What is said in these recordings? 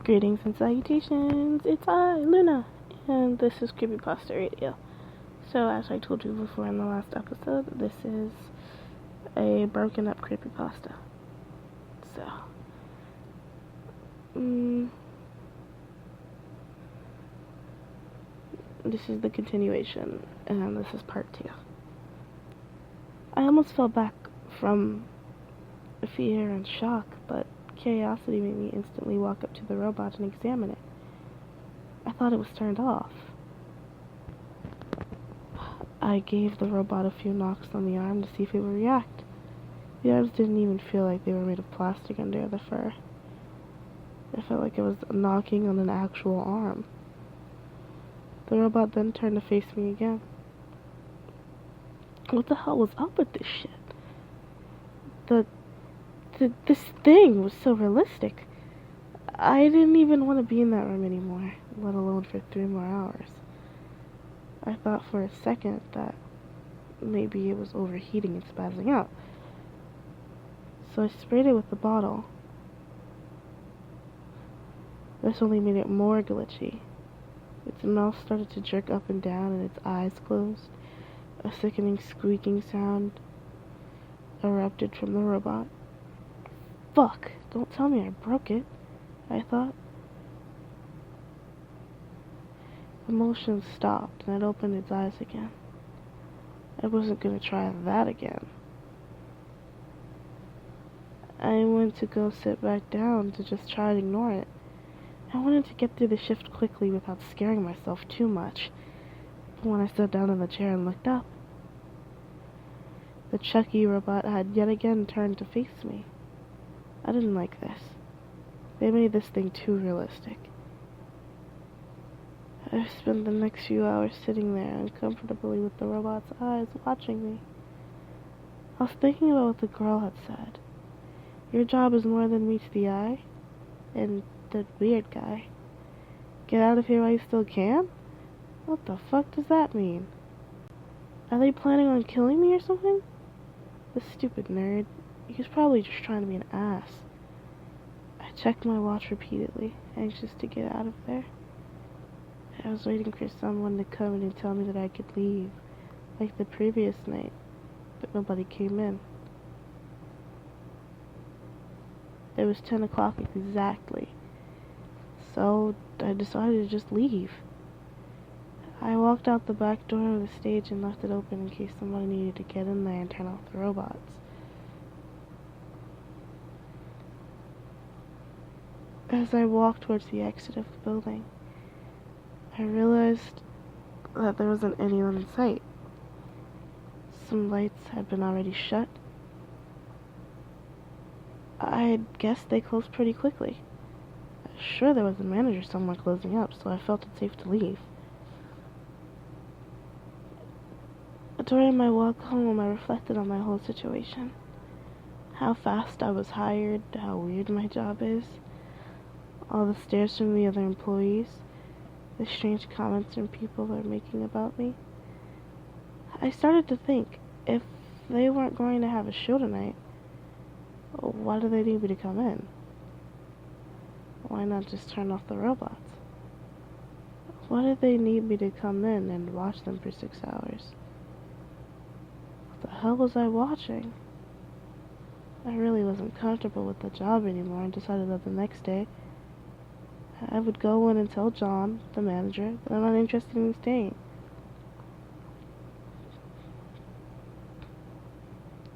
Greetings and salutations, it's I, Luna, and this is Creepypasta Radio. So, as I told you before in the last episode, this is a broken up creepypasta. So, this is the continuation, and this is part 2. I almost fell back from fear and shock, but curiosity made me instantly walk up to the robot and examine it. I thought it was turned off. I gave the robot a few knocks on the arm to see if it would react. The arms didn't even feel like they were made of plastic under the fur. It felt like it was knocking on an actual arm. The robot then turned to face me again. What the hell was up with this shit? This thing was so realistic. I didn't even want to be in that room anymore, let alone for 3 more hours. I thought for a second that maybe it was overheating and spazzing out. So I sprayed it with the bottle. This only made it more glitchy. Its mouth started to jerk up and down and its eyes closed. A sickening squeaking sound erupted from the robot. Fuck, don't tell me I broke it, I thought. The motion stopped and it opened its eyes again. I wasn't gonna try that again. I went to go sit back down to just try and ignore it. I wanted to get through the shift quickly without scaring myself too much. But when I sat down in the chair and looked up, the Chucky robot had yet again turned to face me. I didn't like this. They made this thing too realistic. I spent the next few hours sitting there uncomfortably with the robot's eyes watching me. I was thinking about what the girl had said. Your job is more than meets the eye. And the weird guy. Get out of here while you still can? What the fuck does that mean? Are they planning on killing me or something? This stupid nerd. He was probably just trying to be an ass. I checked my watch repeatedly, anxious to get out of there. I was waiting for someone to come in and tell me that I could leave, like the previous night, but nobody came in. It was 10 o'clock exactly, so I decided to just leave. I walked out the back door of the stage and left it open in case someone needed to get in there and turn off the robots. As I walked towards the exit of the building, I realized that there wasn't anyone in sight. Some lights had been already shut. I guessed they closed pretty quickly. Sure, there was a manager somewhere closing up, so I felt it safe to leave. During my walk home, I reflected on my whole situation. How fast I was hired, how weird my job is, all the stares from the other employees, the strange comments from people are making about me. I started to think, if they weren't going to have a show tonight, why do they need me to come in? Why not just turn off the robots? Why did they need me to come in and watch them for 6 hours? What the hell was I watching? I really wasn't comfortable with the job anymore and decided that the next day I would go in and tell John, the manager, that I'm not interested in staying.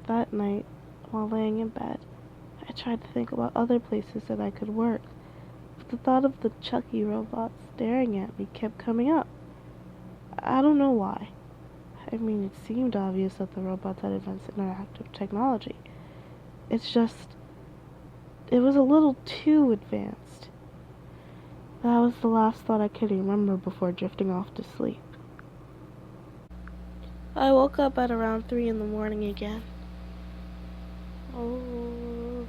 That night, while laying in bed, I tried to think about other places that I could work, but the thought of the Chucky robot staring at me kept coming up. I don't know why. I mean, it seemed obvious that the robots had advanced interactive technology. It's just, it was a little too advanced. That was the last thought I could remember before drifting off to sleep. I woke up at around 3 in the morning again. Oh,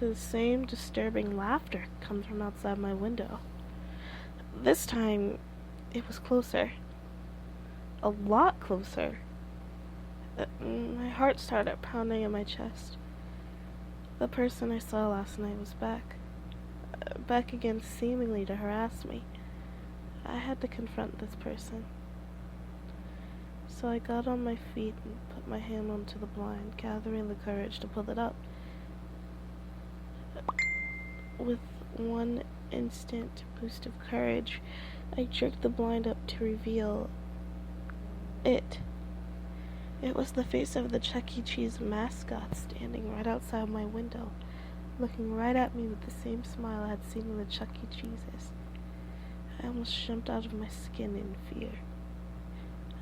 the same disturbing laughter comes from outside my window. This time, it was closer. A lot closer. My heart started pounding in my chest. The person I saw last night was back. back again seemingly to harass me. I had to confront this person. So I got on my feet and put my hand onto the blind, gathering the courage to pull it up. With one instant boost of courage, I jerked the blind up to reveal it. It was the face of the Chuck E. Cheese mascot standing right outside my window, looking right at me with the same smile I had seen in the Chuck E. Cheeses. I almost jumped out of my skin in fear.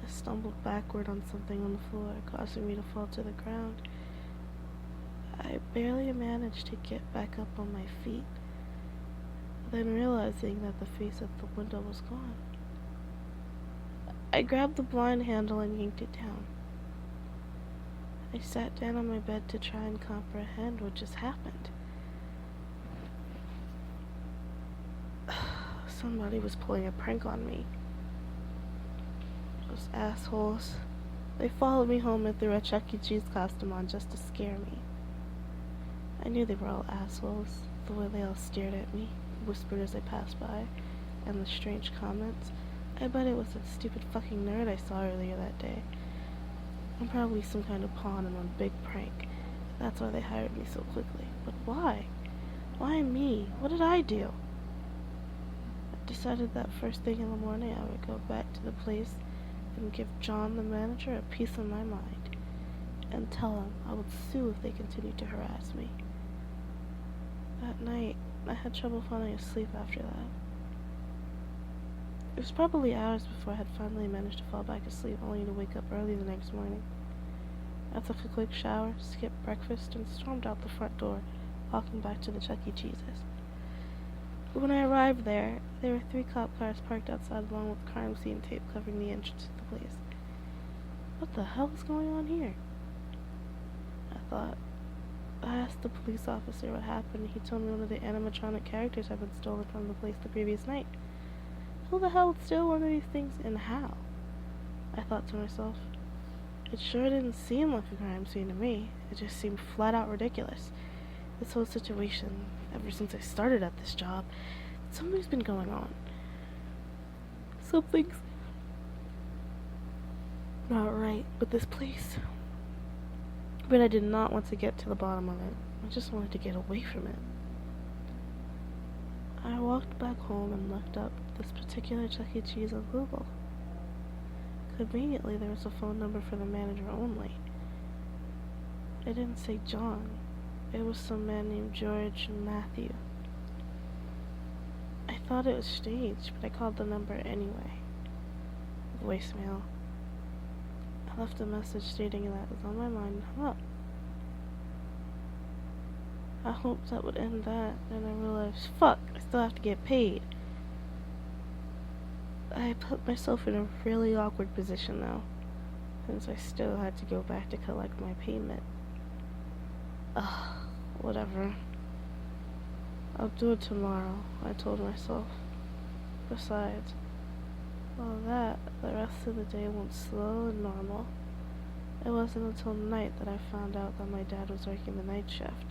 I stumbled backward on something on the floor, causing me to fall to the ground. I barely managed to get back up on my feet, then realizing that the face at the window was gone. I grabbed the blind handle and yanked it down. I sat down on my bed to try and comprehend what just happened. Somebody was pulling a prank on me. Those assholes. They followed me home and threw a Chuck E. Cheese costume on just to scare me. I knew they were all assholes, the way they all stared at me, whispered as I passed by, and the strange comments. I bet it was that stupid fucking nerd I saw earlier that day. I'm probably some kind of pawn in one big prank. That's why they hired me so quickly. But why? Why me? What did I do? I decided that first thing in the morning I would go back to the place and give John, the manager, a piece of my mind, and tell him I would sue if they continued to harass me. That night, I had trouble falling asleep after that. It was probably hours before I had finally managed to fall back asleep, only to wake up early the next morning. I took a quick shower, skipped breakfast, and stormed out the front door, walking back to the Chuck E. Cheese's. When I arrived there were 3 cop cars parked outside along with crime scene tape covering the entrance to the place. What the hell is going on here? I thought. I asked the police officer what happened. He told me one of the animatronic characters had been stolen from the place the previous night. Who the hell would steal one of these things, and how? I thought to myself. It sure didn't seem like a crime scene to me. It just seemed flat out ridiculous. This whole situation, ever since I started at this job, something's been going on. Something's not right with this place. But I did not want to get to the bottom of it. I just wanted to get away from it. I walked back home and looked up this particular Chuck E. Cheese on Google. Conveniently, there was a phone number for the manager only. It didn't say John. It was some man named George Matthew. I thought it was strange, but I called the number anyway. Voicemail. I left a message stating that it was on my mind and hung up. I hoped that would end that, and I realized, fuck, I still have to get paid. I put myself in a really awkward position though, since I still had to go back to collect my payment. Ugh, whatever. I'll do it tomorrow, I told myself. Besides, all that, the rest of the day went slow and normal. It wasn't until night that I found out that my dad was working the night shift.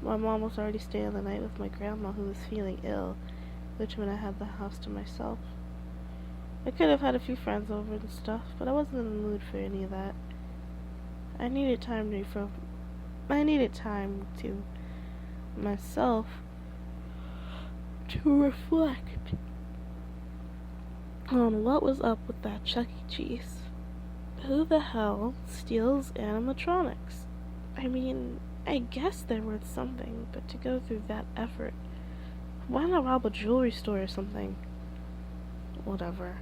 My mom was already staying the night with my grandma, who was feeling ill, which meant I had the house to myself. I could have had a few friends over and stuff, but I wasn't in the mood for any of that. I needed time to myself to reflect on what was up with that Chuck E. Cheese. Who the hell steals animatronics? I mean, I guess they're worth something, but to go through that effort, why not rob a jewelry store or something? Whatever.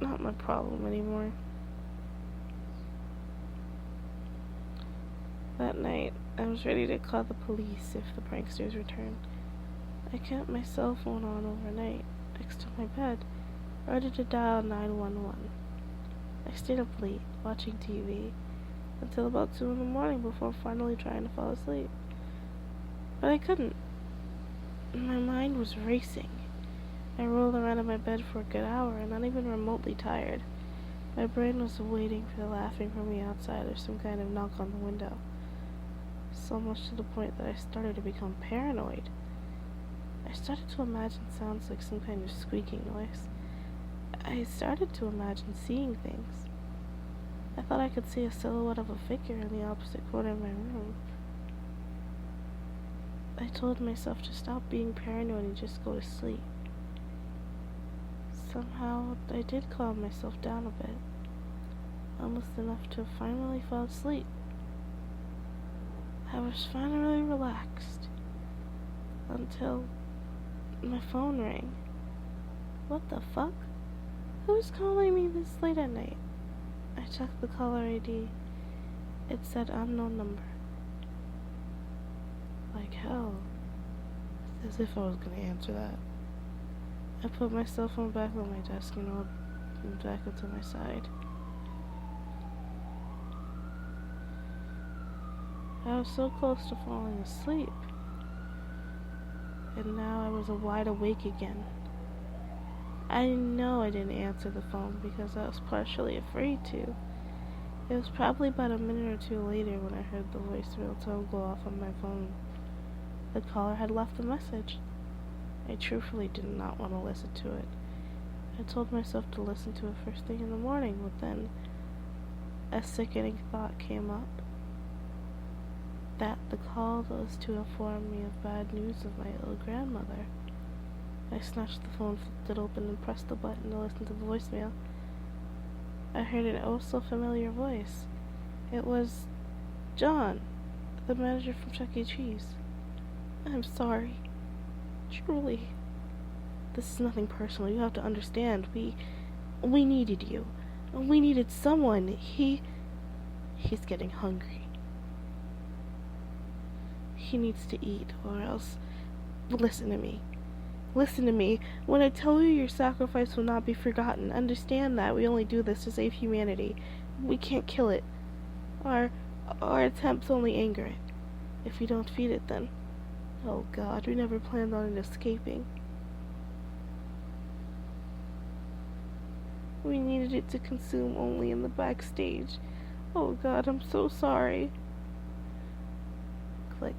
Not my problem anymore. That night, I was ready to call the police if the pranksters returned. I kept my cell phone on overnight, next to my bed, ready to dial 911. I stayed up late, watching TV, until about 2 in the morning before finally trying to fall asleep. But I couldn't. My mind was racing. I rolled around in my bed for a good hour, and not even remotely tired. My brain was waiting for the laughing from the outside or some kind of knock on the window. So much to the point that I started to become paranoid. I started to imagine sounds like some kind of squeaking noise. I started to imagine seeing things. I thought I could see a silhouette of a figure in the opposite corner of my room. I told myself to stop being paranoid and just go to sleep. Somehow, I did calm myself down a bit, almost enough to finally fall asleep. I was finally relaxed, until my phone rang. What the fuck? Who's calling me this late at night? I checked the caller ID. It said unknown number. Like hell. As if I was gonna answer that. I put my cell phone back on my desk and rolled back into my side. I was so close to falling asleep. And now I was wide awake again. I know I didn't answer the phone because I was partially afraid to. It was probably about a minute or two later when I heard the voicemail tone go off on my phone. The caller had left a message. I truthfully did not want to listen to it. I told myself to listen to it first thing in the morning, but then a sickening thought came up. That the call was to inform me of bad news of my ill grandmother. I snatched the phone, flipped it open, and pressed the button to listen to the voicemail. I heard an oh-so-familiar voice. It was John, the manager from Chuck E. Cheese. I'm sorry. Truly. This is nothing personal. You have to understand. We needed you. We needed someone. He's getting hungry. He needs to eat, or else... Listen to me. Listen to me. When I tell you your sacrifice will not be forgotten, understand that we only do this to save humanity. We can't kill it. Our attempts only anger it. If we don't feed it, then... Oh God, we never planned on it escaping. We needed it to consume only in the backstage. Oh God, I'm so sorry. Click.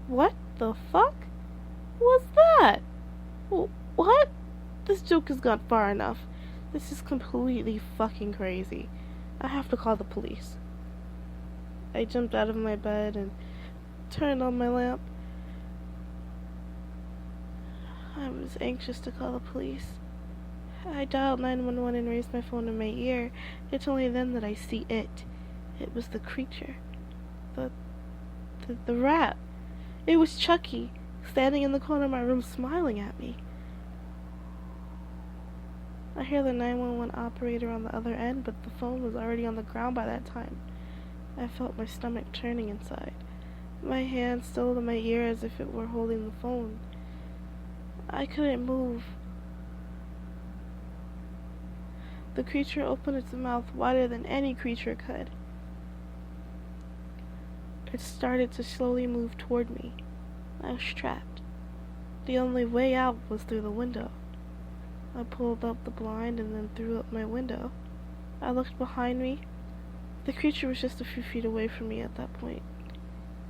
What the fuck was that? What? This joke has gone far enough. This is completely fucking crazy. I have to call the police. I jumped out of my bed and turned on my lamp. I was anxious to call the police. I dialed 911 and raised my phone to my ear. It's only then that I see it. It was the creature. The rat. It was Chucky, standing in the corner of my room smiling at me. I hear the 911 operator on the other end, but the phone was already on the ground by that time. I felt my stomach turning inside. My hand still to my ear as if it were holding the phone. I couldn't move. The creature opened its mouth wider than any creature could. It started to slowly move toward me. I was trapped. The only way out was through the window. I pulled up the blind and then threw up my window. I looked behind me. The creature was just a few feet away from me at that point.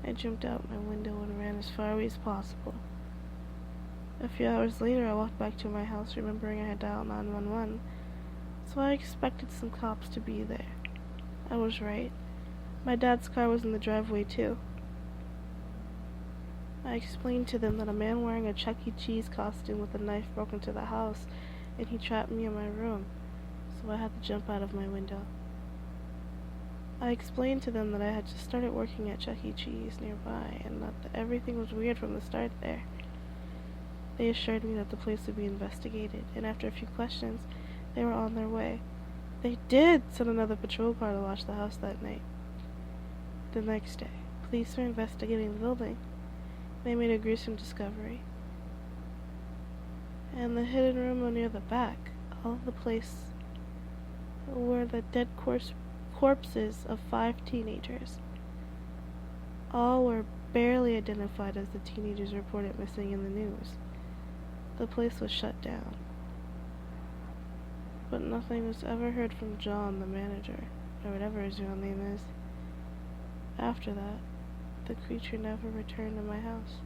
I jumped out my window and ran as far away as possible. A few hours later, I walked back to my house, remembering I had dialed 911, so I expected some cops to be there. I was right. My dad's car was in the driveway, too. I explained to them that a man wearing a Chuck E. Cheese costume with a knife broke into the house, and he trapped me in my room, so I had to jump out of my window. I explained to them that I had just started working at Chuck E. Cheese nearby, and that everything was weird from the start there. They assured me that the place would be investigated, and after a few questions, they were on their way. They did send another patrol car to watch the house that night. The next day, police were investigating the building. They made a gruesome discovery. In the hidden room near the back, all of the place were the dead corpses of 5 teenagers. All were barely identified as the teenagers reported missing in the news. The place was shut down. But nothing was ever heard from John, the manager, or whatever his real name is. After that, the creature never returned to my house.